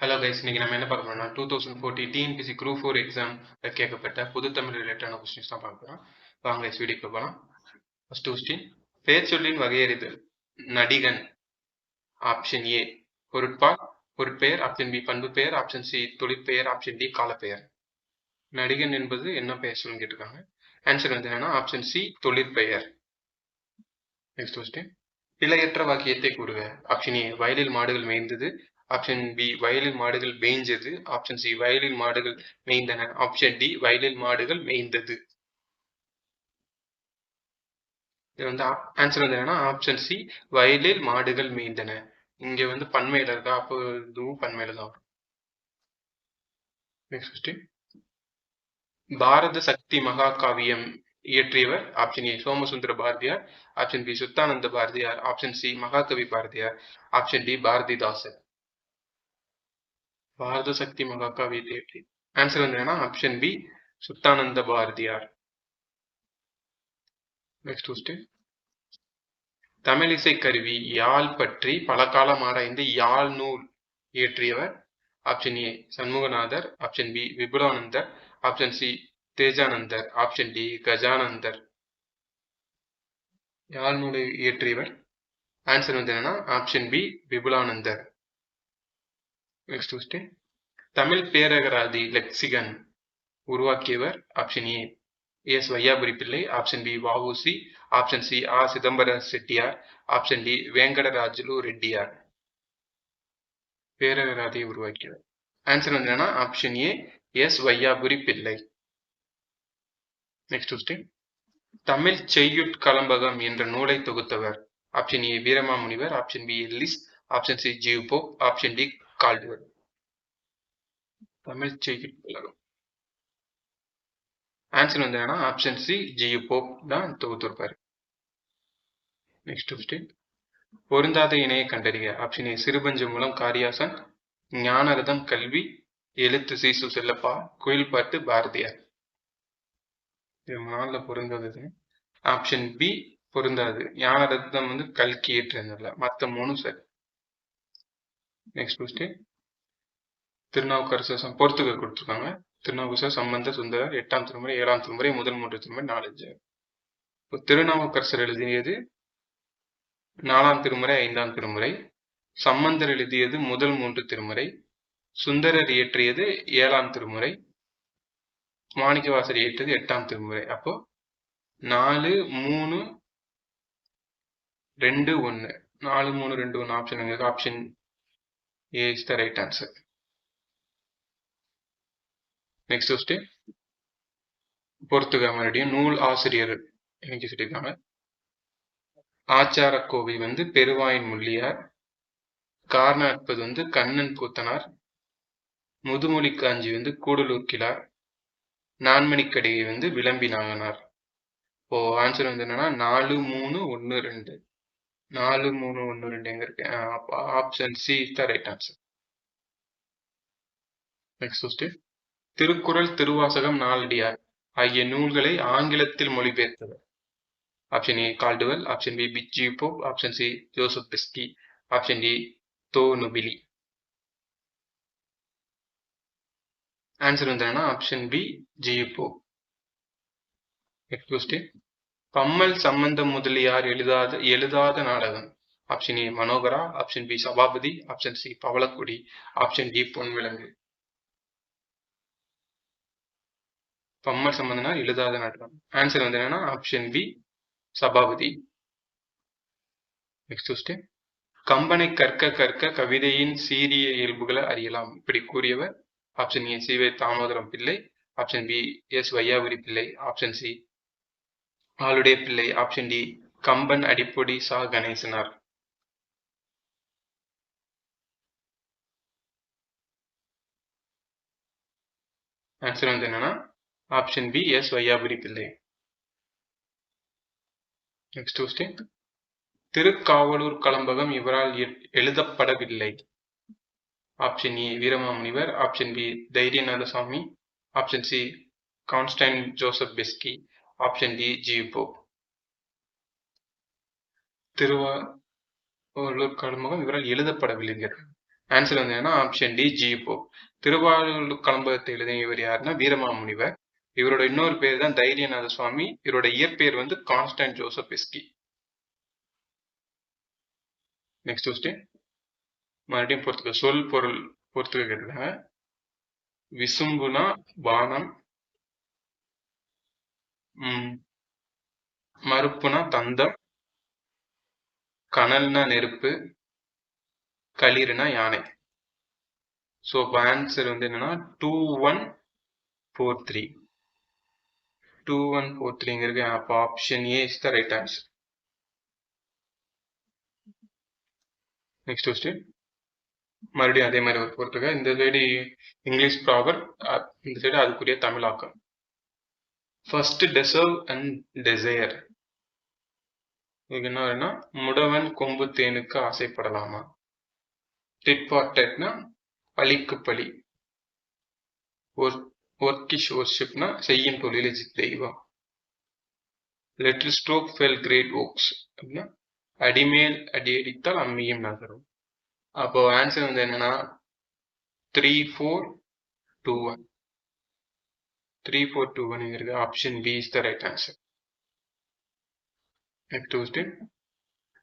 Hello guys, இன்னைக்கு நம்ம என்ன பார்க்க போறோம்னா 2040 டிஎன்பிசி குரூப் 4 எக்ஸாம் கேட்கப்பட்ட பொது தமிழ் ரிலேட்டடான கொஸ்டின்ஸ் தான் பார்க்க போறோம். வாங்க கைஸ் வீடியோக்கு போகலாம். ஃபர்ஸ்ட் கொஸ்டின், பெயர் சொல்லின் வகையறிதல். நடிகன் option A Porutpal பொருட்பெயர், option B பண்பு பெயர், ஆப்ஷன் சி தொழிற்பெயர், ஆப்ஷன் டி காலப்பெயர். நடிகன் என்பது என்ன பெயர் சொல்லுன்னு கேட்டிருக்காங்க. ஆன்சர் வந்து என்னன்னா ஆப்ஷன் சி தொழிற்பெயர். நெக்ஸ்ட் கொஸ்டின், பிழையற்ற வாக்கியத்தை கூறுக. ஆப்ஷன் ஏ வயலில் மாடுகள் மேய்ந்தது, ஆப்ஷன் பி வயலில் மாடுகள் மேய்ஞ்சது, ஆப்ஷன் சி வயலில் மாடுகள் மேய்ந்தன, ஆப்ஷன் டி வயலில் மாடுகள் மேய்ந்தது. இது வந்து ஆன்சர் வந்து என்னன்னா ஆப்ஷன் சி வயலில் மாடுகள் மேய்ந்தன. இங்க வந்து பன்மையில இருக்கா, அப்போ இதுவும் பன்மையில தான் வரும். நெக்ஸ்ட் கொஸ்டின், பாரத சக்தி மகாகாவியம் இயற்றியவர். Option A Somasundara Bharathiyar, option B Suddhananda Bharathiyar, option C Mahakavi Bharathiyar, option D Bharathidasan. Bharatha Sakthi மகாகாவியத்தை இயற்றி ஆன்சர் வந்து என்னன்னா option B Suddhananda Bharathiyar. Next question, தமிழிசை கருவி யாழ் பற்றி பல காலம் ஆராய்ந்து யாழ் நூல் இயற்றியவர். Option A Shanmuganathar, option B Vipulanandar, option C Tejanandar, option D Gajanandar. யாழ் நூலை இயற்றியவர் ஆன்சர் வந்து என்னன்னா option B Vipulanandar. Next question, Tamil பேரகராதி லெக்சிகன் உருவாக்கியவர். Option A S Vaiyapuri Pillai, option B வஉசி, ஆப்ஷன் சி ஆ சிதம்பர செட்டியார், ஆப்ஷன் டி வேங்கடராஜுலு ரெட்டியார். பேரகராதியை உருவாக்கியவர் ஆன்சர் வந்து என்னன்னா ஆப்ஷன் ஏ எஸ் வையாபுரி பிள்ளை. நெக்ஸ்ட் கொஸ்டின், தமிழ் செய்யுட்கலம்பகம் என்ற நூலை தொகுத்தவர். Option A Veeramamunivar, option B Ellis, option C G U Pope, option D Caldwell. Tamil செய்யுட்கலகம் ஆன்சர் வந்து என்னன்னா ஆப்ஷன் சி ஜியு போப் தான் தொகுத்திருப்பாரு. நெக்ஸ்ட் கொஸ்டின், பொருந்தாத இணையை கண்டறிக. ஆப்ஷன் ஏ சிறுபஞ்ச மூலம் காரியாசன், ஞானரதம் கல்வி, எழுத்து சீசு செல்லப்பா, குயில்பாட்டு பாரதியார். இது நாளில் பொருந்தாதது. ஆப்ஷன் பி பொருந்தாது. ஞானரத்னம் வந்து கல்கி ஏற்றதில்ல, மற்ற மூணும் சரி. நெக்ஸ்ட் கொஸ்டின், திருநாவுக்கரசர் பொறுத்துக்க கொடுத்துருக்காங்க. திருநாவுக்கரசர், சம்பந்தர், சுந்தரர், 8ஆம் திருமுறை, 7ஆம் திருமுறை, முதல் 3 திருமுறை, 4 இப்போ திருநாவுக்கரசர் எழுதியது 4ஆம் திருமுறை, 5ஆம் திருமுறை. சம்பந்தர் எழுதியது முதல் 3 திருமுறை. சுந்தரர் இயற்றியது 7ஆம் திருமுறை. மாணிக்கவாசர் இயற்றியது 8ஆம் திருமுறை. அப்போ 4, 3, 2, 1. 4, 3, 2, 1 ஆப்ஷன் இருக்கு. Option A is the right answer. Next question, பொறுத்துக்க மறுபடியும் நூல் ஆசிரியர் எனக்கு சொல்லியிருக்காங்க. ஆச்சாரக்கோவை வந்து பெருவாயின் முள்ளியார், காரணற்பது வந்து கண்ணன் கூத்தனார், முதுமொழி காஞ்சி வந்து கூடலூர் கிழார், நான்மணிக்கடிகை வந்து விளம்பி நாயனார். இப்போ ஆன்சர் வந்து என்னன்னா 4, 3, 1, 2. 4, 3, 1, 2 எங்க இருக்கு? Option C is the right answer. Next question, Thirukkural, Thiruvasagam, Naladiyar ஆகிய நூல்களை ஆங்கிலத்தில் மொழிபெயர்த்தவர். Option A Caldwell, option B G U Pope, option C Joseph Beschi, option D de Nobili. Answer வந்து என்னன்னா option B G U Pope. Next question, Pammal Sambandha Mudaliar எழுதாத நாடகம். Option A Manohara, option B Sabapathi, option C Pavalakkodi, option D Ponvilangu. Pammal Sambandanar எழுதாத நாடகம். ஆன்சர் வந்து என்னன்னா option B Sabapathi. Next question, கம்பனை கற்க கற்க கவிதையின் சீரிய இயல்புகளை அறியலாம் இப்படி கூறியவர். Option A சி.வே. Damodaram Pillai, option B S Vaiyapuri Pillai, option C ஆளுடைய பிள்ளை, ஆப்ஷன் டி கம்பன் அடிப்பொடி சா கணேசனார். ஆன்சர் வந்து என்னன்னா ஆப்ஷன் பி எஸ் வையாபுரி பிள்ளை. நெக்ஸ்ட் கொஸ்டின், திருக்காவலூர் கலம்பகம் இவரால் எழுதப்படவில்லை. Option A Veeramamunivar, option B Dhairiyanathaswamy, option C Constantine Joseph Beschi, option D G U Pope. Thiruvavalur Kalambagam இவரால் எழுதப்படவில்லைங்க. ஆன்சர் வந்து என்னன்னா ஆப்ஷன் டி ஜி.போ. திருவாரூர் கலம்பகத்தை எழுதிய இவர் யாருன்னா வீரமாமுனிவர். இவரோட இன்னொரு பேர் தான் தைரியநாத சுவாமி. இவரோட இயற்பெயர் வந்து கான்ஸ்டன்ட் ஜோசப் எஸ்கி. நெக்ஸ்ட் கொஸ்டின் மறுபடியும் பொறுத்துக்க சொல் பொருள் பொறுத்துக்க கேட்டுருக்காங்க. விசும்புனா பானம், மறுப்புனா தந்தம், கனல்னா நெருப்பு, களிறுனா யானை. ஸோ இப்போ ஆன்சர் வந்து என்னன்னா 2143. 2143 அப்போ option A is the right answer. Next question மறுபடியும் அதே மாதிரி ஒரு பொறுத்துக்க. இந்த சைடு இங்கிலீஷ் ப்ராவர், இந்த சைடு அதுக்குரிய தமிழாக்கம். First deserve and desire. இதுக்கு என்ன வரும்னா முடவன் கொம்பு தேனுக்கு ஆசைப்படலாமா. டிட் ஃபார் டெட்னா பழிக்கு பழி. ஒர்க்கிஷ் ஒர்ஷிப்னா செய்யும் தொழில் தெய்வம். Little stroke fell great oaks அப்படின்னா அடிமேல் அடியடித்தால் அம்மியும் நகரும். அப்போ ஆன்சர் வந்து என்னன்னா 3421. 3421 இருக்கு. Option B is the right answer. Next question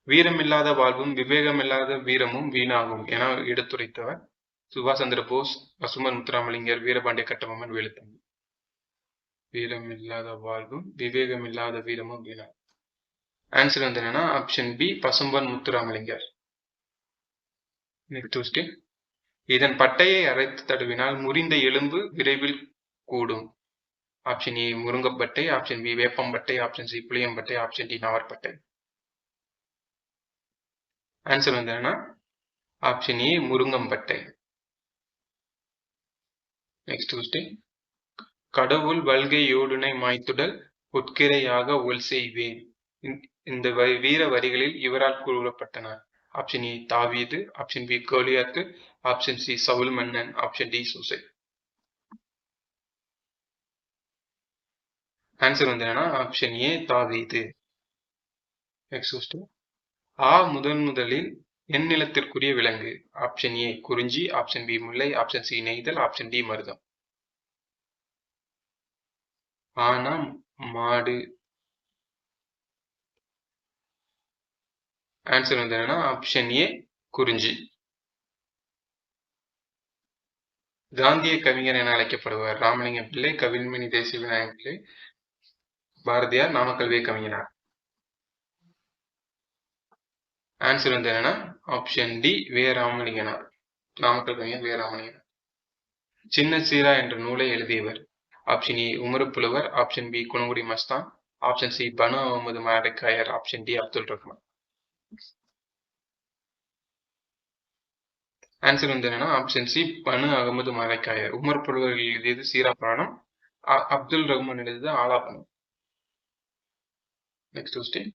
வீரமில்லாத வாழ்வும் விவேகமில்லாத வீரமும் வீணாகும் என எடுத்துரைத்தவர் சுபாஷ் சந்திர போஸ், பசும்பொன் முத்துராமலிங்கர், வீரபாண்டிய கட்டபொம்மன், வேலுத்தம்பி. வீரமில்லாத வாழ்வும் விவேகமில்லாத வீரமும் வீணாகும். ஆன்சர் வந்து என்னன்னா option B Pasumpon Muthuramalingar. Next question இதன் பட்டையை அரைத்து தடவினால் முறிந்த எலும்பு விரைவில் கூடும். ஆப்ஷன் ஏ முருங்கப்பட்டை, ஆப்ஷன் பி வேப்பம்பட்டை, ஆப்ஷன் சி புளியம்பட்டை, ஆப்ஷன் டி நாவற்பட்டை. ஆன்சர் வந்து என்னன்னா ஆப்ஷன் ஏ முருங்கம்பட்டை. நெக்ஸ்ட் கொஸ்டின் கடவுள் வல்கை யோடுனை மாய்த்துடல் உட்கிரையாக ஒல் செய்வேன். இந்த வீர வரிகளில் இவரால் கூறப்பட்டனர். ஆப்ஷன் ஏ தாவீது, ஆப்ஷன் பி கோலியாத்து, ஆப்ஷன் சி சவுல் மன்னன், ஆப்ஷன் டி சூசை. ஆன்சர் வந்து என்னன்னா ஆப்ஷன் ஏ தாவீது. நெக்ஸ்ட் கொஸ்டின் முதலில் என் நிலத்திற்குரிய விலங்கு. ஆப்ஷன் ஏ குறிஞ்சி, ஆப்ஷன் பி முல்லை, ஆப்ஷன் சி நெய்தல், ஆப்ஷன் டி மருதம். ஆனா மாடு. ஆன்சர் வந்து என்னன்னா ஆப்ஷன் ஏ குறிஞ்சி. காந்திய கவிஞர் என அழைக்கப்படுவார். ராமலிங்கம் பிள்ளை, கவின்மணி தேசிய விநாயகம் பிள்ளை, பாரதியார், நாமக்கல் வே கவிஞனார். ஆன்சர் வந்து என்னன்னா ஆப்ஷன் டி வே ராமலிங்கனார். நாமக்கல் கவிஞர் வே ராமலிங்கனார். சின்ன சீரா என்ற நூலை எழுதியவர். Option A Umaru Pulavar, option B Gunangudi Masthan, option C Banu Ahmed Maraikkayar, option D Abdul Rahman. Answer வந்து என்னன்னா ஆப்ஷன் சி பனு அகமது மாரடைக்காயர். உமர் புலவர் எழுதியது சீரா புராணம், அப்துல் ரஹ்மான் எழுதியது ஆலாபனம். நெக்ஸ்ட் கொஸ்டின்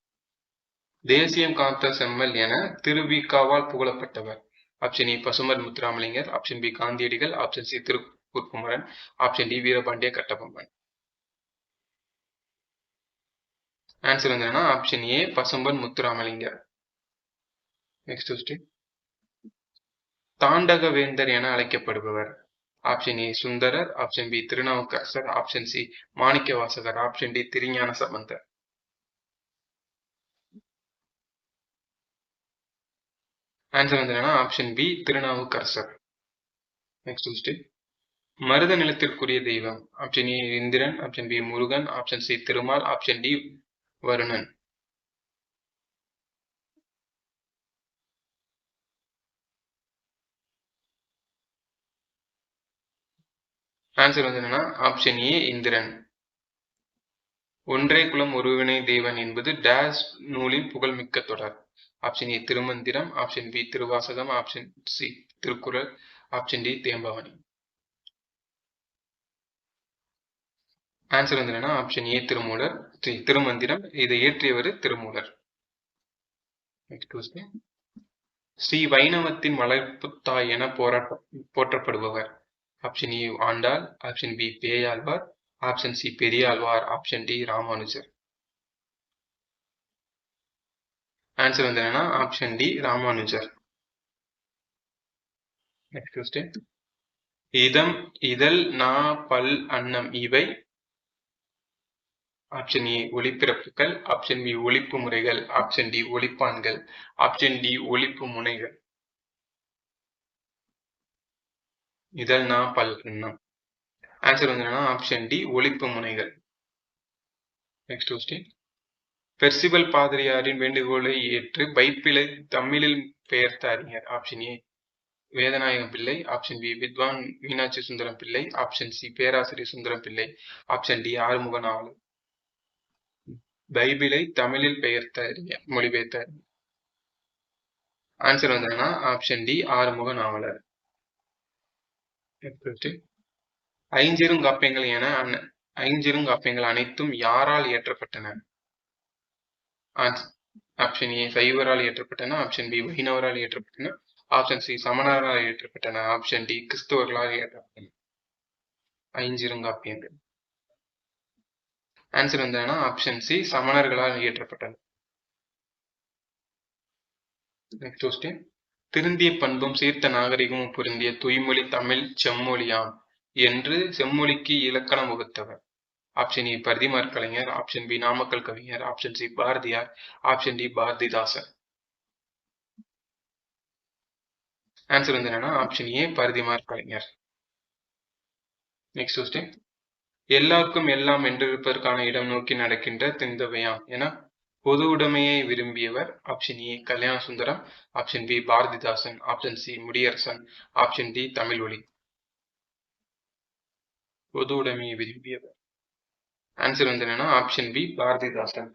தேசியம் காத்த செம்மல் என திருவிக்காவால் புகழப்பட்டவர். Option A Pasumpon Muthuramalingar, option B Gandhiyadigal, option C Tiruppur Kumaran, option D Veerapandiya Kattabomman. Answer வந்து என்னன்னா option A Pasumpon Muthuramalingar. Next question தாண்டக வேந்தர் என அழைக்கப்படுபவர். Option A Sundarar, option B Thirunavukkarasar, option C Manikka Vasagar, option D Thirugnana Sambandar. Answer வந்து என்னன்னா option B Thirunavukkarasar. Next question மருத நிலத்திற்குரிய தெய்வம். Option A Indiran, option B Murugan, option C Thirumal, option D Varunan. Answer வந்து என்னன்னா ஆப்ஷன் ஏ இந்திரன். ஒன்றே குலம் ஒருவனே தேவன் என்பது டேஸ் நூலின் புகழ்மிக்க தொடர். Option A Thirumandiram, option B Thiruvasagam, option C Thirukkural, option D Thembavani. Answer வந்து என்னன்னா ஆப்ஷன் ஏ திருமூலர், திருமந்திரம். இதை இயற்றியவர் திருமூலர். நெக்ஸ்ட் கொஸ்டின் ஸ்ரீ வைணவத்தின் வளர்ப்பு தாய் என போற்றப்படுபவர். Option A Andal, option B Peyazhwar, option C Periyazhwar, option D Ramanujar. Answer வந்து என்னன்னா option D Ramanujar. Next question. இதம், இதழ், நா, பல், அன்னம் இவை ஆப்ஷன் ஏ ஒலிபிறப்புகள், ஆப்ஷன் பி ஒலிப்பு முறைகள், ஆப்ஷன் டி ஒலிப்பான்கள், ஆப்ஷன் டி ஒலிப்பு முனைகள். இதழ், நா, பல், அன்னம். ஆன்சர் வந்து ஆப்ஷன் டி ஒலிப்பு முனைகள். Next question. பெர்சிபல் பாதிரியாரின் வேண்டுகோளை ஏற்று பைபிளை தமிழில் பெயர்த்த அறிஞர். ஆப்ஷன் ஏ வேதநாயகம் பிள்ளை, ஆப்ஷன் பி வித்வான் மீனாட்சி சுந்தரம் பிள்ளை, ஆப்ஷன் சி பேராசிரியர் சுந்தரம் பிள்ளை, ஆப்ஷன் டி ஆறுமுக நாவலர். பைபிளை தமிழில் பெயர்த்த அறிஞர், மொழிபெயர்த்த அறிஞர். ஆன்சர் வந்து ஆப்ஷன் டி ஆறுமுக நாவலர். ஐஞ்சிறுங்காப்பியங்கள் என ஐஞ்சிறுங்காப்பியங்கள் அனைத்தும் யாரால் இயற்றப்பட்டன? ஆப்ஷன் ஏ சைவரால் இயற்றப்பட்டன, ஆப்ஷன் பி வைணவரால் இயற்றப்பட்டன, ஆப்ஷன் சி சமணரால் இயற்றப்பட்டன, ஆப்ஷன் டி கிறிஸ்தவர்களால் இயற்றப்பட்டன. ஐஞ்சிறுங்காப்பியங்கள். ஆன்சர் வந்து ஆப்ஷன் சி சமணர்களால் இயற்றப்பட்டன. Next question. திருந்திய பண்பும் சீர்த்த நாகரிகமும் பொருந்திய துய்மொழி தமிழ் செம்மொழியாம் என்று செம்மொழிக்கு இலக்கணம் வகுத்தவர். Option A Parithimar Kalaignar, option B Namakkal Kavignar, option C Bharathiyar, option D Bharathidasan. Answer வந்து option A Parithimar Kalaignar. Next question. எல்லாருக்கும் எல்லாம் என்றிருப்பதற்கான இடம் நோக்கி நடக்கின்ற திந்தவையாம் என பொது உடைமையை விரும்பியவர். Option A Kalyana Sundaram, option B Bharathidasan, option C Mudiyarasan, option D Tamil Oli. பொது உடைமையை விரும்பியவர். ஆன்சர் வந்து option B Bharathidasan.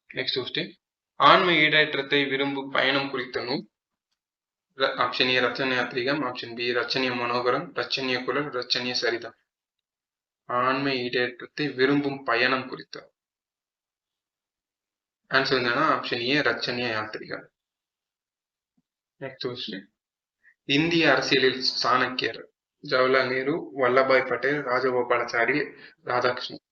Next question. ஆன்ம ஈடேற்றத்தை விரும்பும் பயணம் குறித்த நூல். Option A Ratchanya Yathrigam, option B Ratchaniya Manoharam, Ratchaniya Kuzhal, Ratchaniya சரிதம். ஆன்ம ஈடேற்றத்தை விரும்பும் பயணம் குறித்த. ஆன்சர் வந்து option A Ratchaniya Yathirigam. Next question. இந்திய அரசியலில் சாணக்கியர். ஜவஹர்லால் நேரு, வல்லபாய் பட்டேல், ராஜகோபாலாச்சாரி, ராதாகிருஷ்ணன்.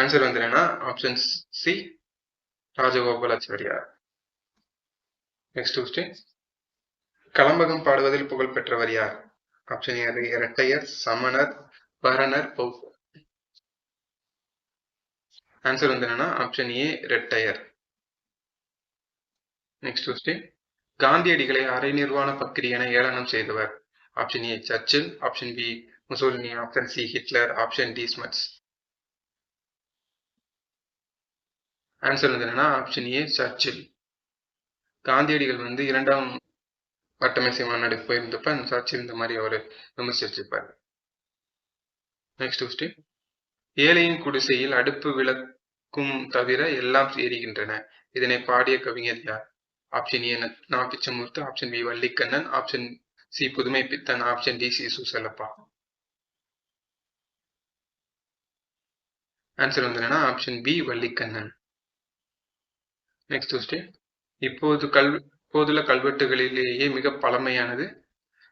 ஆன்சர் வந்து option C Rajagopalachariyar. Next question. கலம்பகம் பாடுவதில் புகழ் பெற்றவர் யார்? ஆப்ஷன் ஏ இரட்டையர், சமணர், பரணர், பௌத்தர். ஆன்சர் வந்து ஆப்ஷன் ஏ இரட்டையர். Next question. காந்தியடிகளை அரை நிர்வாண பக்கிரி என ஏளனம் செய்தவர். Option A Churchill, option B Mussolini, option C Hitler, option D Smuts. Answer வந்து ஆப்ஷன் ஏ சர்ச்சில். காந்தியடிகள் வந்து 2ஆம் வட்டமேசை மாநாடுக்கு போயிருந்தப்ப சர்ச்சில் இந்த மாதிரி அவர் விமர்சிச்சிருப்பார். Next question. ஏழையின் குடிசையில் அடுப்பு விளக்கும் தவிர எல்லாம் எரிகின்றன. இதனை பாடிய கவிஞர் யார்? Option A Na Pichamurthy, option B Vallikannan, option C Pudhumai Pithan, option D சி சுசலப்பா. ஆன்சர் வந்து option B Vallikannan. Next question. இப்போதுள்ள கல்வெட்டுகளிலேயே மிக பழமையானது.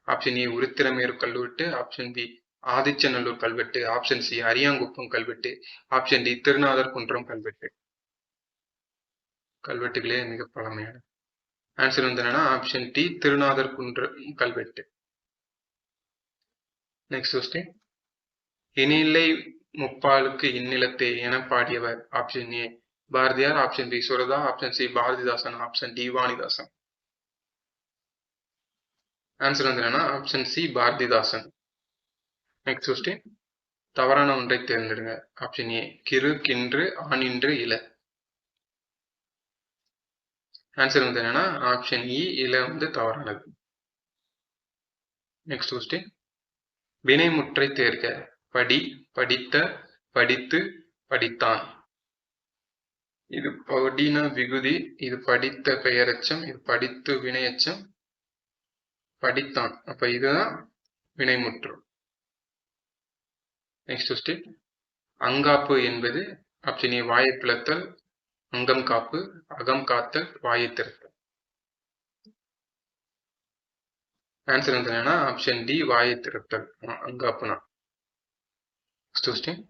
ஆப்ஷன் ஏ உருத்திரமேரு கல்வெட்டு, ஆப்ஷன் பி ஆதிச்சநல்லூர் கல்வெட்டு, ஆப்ஷன் சி அரியாங்குப்பம் கல்வெட்டு, ஆப்ஷன் டி திருநாதர் குன்றம் கல்வெட்டு. கல்வெட்டுகளே மிக பழமையானது. ஆன்சர் வந்து ஆப்ஷன் டி திருநாதர் குன்றம் கல்வெட்டு. Next question. இனிலை முப்பாலுக்கு இந்நிலத்தே என பாடியவர். Option A Bharathiyar, option B Suratha, option C Bharathidasan, option D Vanidasan. Answer வந்து option C Bharathidasan. Next question. தவறான ஒன்றை தேர்ந்தெடுங்க. ஆப்ஷன் ஏ கிறு, கின்று, ஆனின்று, இல. ஆன்சர் வந்து ஆப்ஷன் இ இல வந்து தவறானது. Next question. வினைமுற்றை தேர்க. படி, படித்த, படித்து, படித்தான். இது படினா விகுதி, இது படித்த பெயரெச்சம், இது படித்து வினையெச்சம், படித்தான். அப்ப இதுதான் வினைமுற்று. Next question. அங்காப்பு என்பது. ஆப்ஷன் ஏ வாயை பிளத்தல், அங்கம் காப்பு, அகம் காத்தல், வாயை திறத்தல். ஆன்சர் வந்து ஆப்ஷன் டி வாயை திறத்தல் அங்காப்புனா. Next question.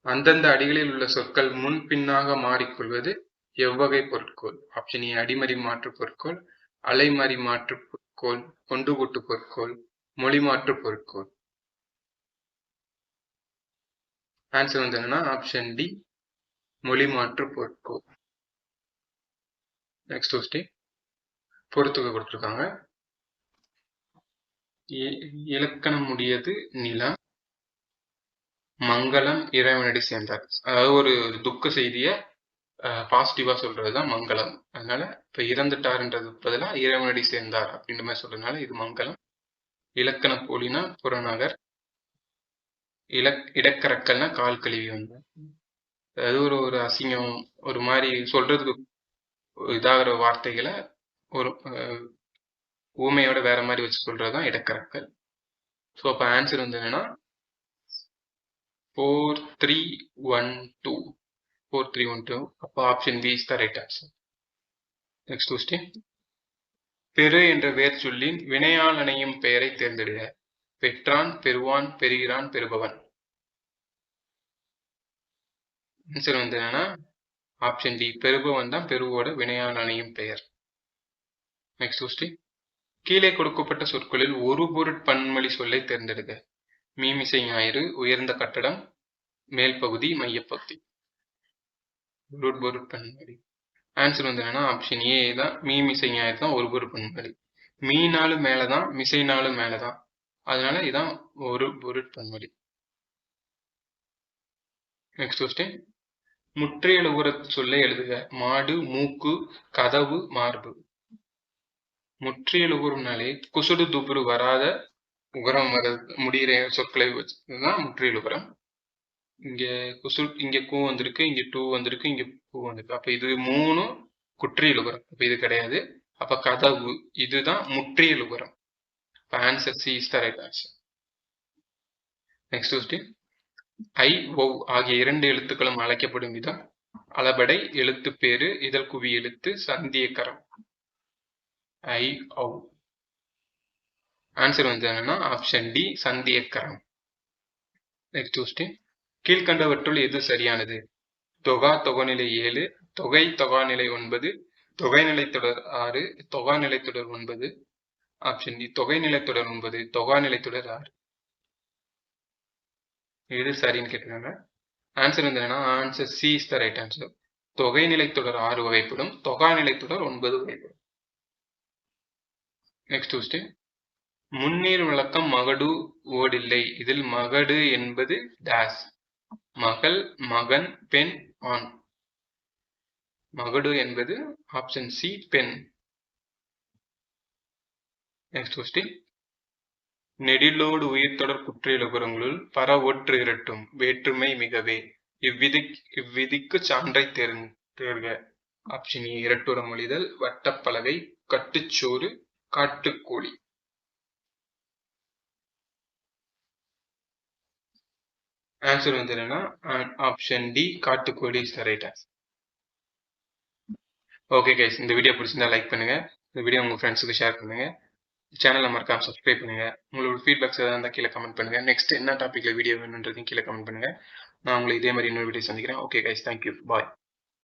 அந்தந்த அடிகளில் உள்ள சொற்கள் முன் பின்னாக மாறிக்கொள்வது எவ்வகை பொருட்கோள்? ஆப்ஷன் ஏ அடிமறி மாற்று பொருட்கோள், அலைமறி மாற்று பொருட்கோள், ஒன்றுகூட்டு பொருட்கோள், மொழி மாற்று பொருட்கோள். ஆன்சர் வந்து என்னன்னா ஆப்ஷன் டி மொழி மாற்று பொருட்கோள். நெக்ஸ்ட் கொஸ்டின் பொறுத்துக்க கொடுத்துருக்காங்க. இலக்கணம் உடையது நிலம், மங்களம் இறைவனடி சேர்ந்தார். அதாவது ஒரு துக்க செய்திய பாசிட்டிவா சொல்றதுதான் மங்களம். அதனால இப்ப இறந்துட்டாருன்றது பதிலா இறைவனடி சேர்ந்தார் அப்படின்ற மாதிரி சொல்றதுனால இது மங்களம். இலக்கண போலினா புறநகர், இடக்கரக்கல்னா கால் கழுவி வந்த. அதாவது ஒரு அசிங்கம் ஒரு மாதிரி சொல்றதுக்கு இதாகிற வார்த்தைகளை ஒரு ஊமையோட வேற மாதிரி வச்சு சொல்றதுதான் இடக்கரக்கல். ஸோ அப்ப ஆன்சர் வந்து என்னன்னா 4312. 4312. அப்போ option B is the right answer. Next question பெரு என்ற வேர் சொல்லின் வினையால் அணையும் பெயரை தேர்ந்தெடுக. பெற்றான், பெறுவான், பெறுகிறான், பெறுபவன். ஆன்சர் வந்து என்னன்னா ஆப்ஷன் டி பெறுபவன் தான் பெருவோட வினையால் அணையும் பெயர். நெக்ஸ்ட் கொஸ்டின் கீழே கொடுக்கப்பட்ட சொற்களில் ஒரு பொருட்பன்மொழி சொல்லை தேர்ந்தெடுக. மீமிசை ஞாயிறு, உயர்ந்த கட்டடம், மேல் பகுதி, மையப்பகுதி. பொருட்பன்மொழி. ஆன்சர் வந்து என்னன்னா ஆப்ஷன் ஏ தான் மீமிசை ஞாயிறு தான் ஒரு பொருட்பன்மொழி. மீனாலும் மேலதான், மிசைனாலும் மேலதான். அதனால இதான் ஒரு பொருட்பன்மொழி. நெக்ஸ்ட் கொஸ்டின் முற்றியல் உர சொல்லை எழுதுக. மாடு, மூக்கு, கதவு, மார்பு. முற்றியல் உகரம்னாலே குசுடு துபுரு வராத உகரம் வர முடிகிற சொற்களை வச்சுதான் முற்றியல் உகரம். இங்க இங்க கூ வந்திருக்கு, இங்க டூ வந்திருக்கு, இங்க பூ வந்திருக்கு. அப்ப இது மூணு குற்றியல் உகரம். அப்ப இது கிடையாது. அப்ப கதவு இதுதான் முற்றியல் உகரம். அப்ப answer C is the right answer. Next question I ஒ ஆகிய இரண்டு எழுத்துக்களும் அழைக்கப்படும் விதம். அளபடை, எழுத்து பேரு, இதழ் குவி எழுத்து, சந்தியக்கரம். ஐ ஒ. ஆன்சர் வந்து என்னன்னா ஆப்ஷன் டி சந்தியக்கரம். நெக்ஸ்ட் கொஸ்டின் கீழ்கண்டவற்றுள் எது சரியானது? தொகா தொகைநிலை 7, தொகை தொகாநிலை 9, தொகைநிலை தொடர் 6, தொகாநிலை தொடர் 9. ஆப்ஷன் டி தொகைநிலை தொடர் 9, தொகாநிலை தொடர் 6. எது சரின்னு கேட்டிருக்காங்க. ஆன்சர் வந்து என்னன்னா answer C is the right answer. தொகைநிலை தொடர் 6 வகைப்படும், தொகாநிலை தொடர் 9 வகைப்படும். நெக்ஸ்ட் கொஸ்டின் முன்னீர் விளக்கம் மகடு ஓடில்லை. இதில் மகடு என்பது டேஸ். மகள், மகன், பெண், ஆண். மகடு என்பது ஆப்ஷன் சி பெண். நெக்ஸ்ட் கொஸ்டின் நெடிலோடு உயிர்த்தொடர் குற்றியலுகரங்களுள் பர ஒற்று இரட்டும் வேற்றுமை மிகவே. இவ்விதிக்கு சான்றை தேர்க. Option A இரட்டுற மொழிதல், வட்டப்பலகை, கட்டுச்சோறு, காட்டுக்கோழி. ஆன்சர் வந்து என்னன்னா ஆப்ஷன் டி காட்டுக்கோழி is the right answer. Okay guys, இந்த வீடியோ பிடிச்சிருந்தா லைக் பண்ணுங்க, இந்த வீடியோ உங்க ஃப்ரெண்ட்ஸுக்கு ஷேர் பண்ணுங்க, சேனலை மறக்காம சப்ஸ்கிரைப் பண்ணுங்க. உங்களோட ஃபீட்பேக்ஸ் எதாவது இருந்தால் கீழே கமெண்ட் பண்ணுங்க. நெக்ஸ்ட் என்ன டாபிக்ல வீடியோ வேணுன்றதையும் கீழே கமெண்ட் பண்ணுங்க. நான் உங்களை இதே மாதிரி இன்னொரு வீடியோ சந்திக்கிறேன். ஓகே கைஸ், தேங்க்யூ, பாய்.